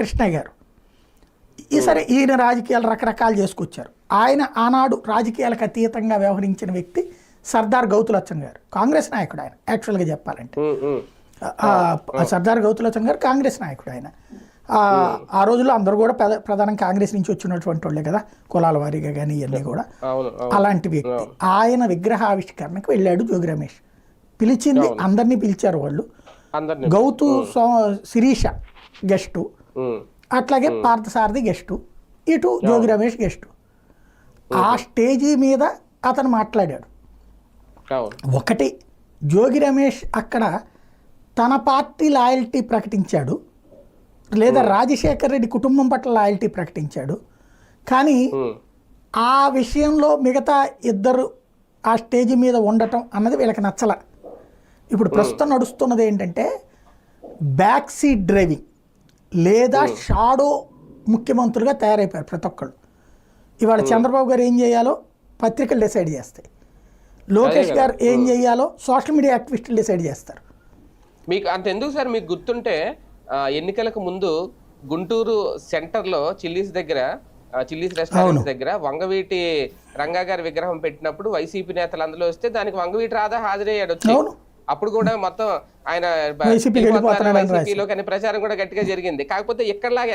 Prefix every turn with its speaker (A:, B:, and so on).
A: కృష్ణయ్య గారు. సరే ఈయన రాజకీయాలు రకరకాలు చేసుకొచ్చారు. ఆయన ఆనాడు రాజకీయాలకు అతీతంగా వ్యవహరించిన వ్యక్తి సర్దార్ గౌతులచ్చన్ గారు, కాంగ్రెస్ నాయకుడు ఆయన. యాక్చువల్గా చెప్పాలంటే సర్దార్ గౌతులచ్చన్ గారు కాంగ్రెస్ నాయకుడు ఆయన. ఆ రోజుల్లో అందరూ కూడా ప్రధానం కాంగ్రెస్ నుంచి వచ్చినటువంటి వాళ్ళే కదా, కులాల వారీగా కానీ ఇవన్నీ కూడా. అలాంటి వ్యక్తి ఆయన విగ్రహావిష్కరణకు వెళ్ళాడు జోగి రమేష్. పిలిచింది అందరినీ పిలిచారు వాళ్ళు. గౌతు శిరీష గెస్టు, అట్లాగే పార్థసారథి గెస్టు, ఇటు జోగి రమేష్ గెస్టు. ఆ స్టేజీ మీద అతను మాట్లాడాడు. ఒకటి, జోగి రమేష్ అక్కడ తన పార్టీ లాయల్టీ ప్రకటించాడు, లేదా రాజశేఖర్ రెడ్డి కుటుంబం పట్ల లాయల్టీ ప్రకటించాడు. కానీ ఆ విషయంలో మిగతా ఇద్దరు ఆ స్టేజ్ మీద ఉండటం అన్నది వీళ్ళకి నచ్చల. ఇప్పుడు ప్రస్తుతం నడుస్తున్నది ఏంటంటే బ్యాక్ సీట్ డ్రైవింగ్ లేదా షాడో ముఖ్యమంత్రులుగా తయారైపోయారు ప్రతి ఒక్కళ్ళు. ఇవాళ చంద్రబాబు గారు ఏం చేయాలో పత్రికలు డిసైడ్ చేస్తాయి, లోకేష్ గారు ఏం చేయాలో సోషల్ మీడియా యాక్టివిస్టులు డిసైడ్ చేస్తారు.
B: మీకు అంతెందుకు సార్, మీకు గుర్తుంటే ఎన్నికలకు ముందు గుంటూరు సెంటర్లో చిల్లీస్ రెస్టారెంట్ దగ్గర వంగవీటి రంగా గారి విగ్రహం పెట్టినప్పుడు వైసీపీ నేతలు అందులో వస్తే దానికి వంగవీటి రాధా హాజరయ్యాడు వచ్చి. అప్పుడు కూడా మొత్తం ఆయన వైసీపీలోకి ప్రచారం కూడా గట్టిగా జరిగింది. కాకపోతే ఇక్కడలాగా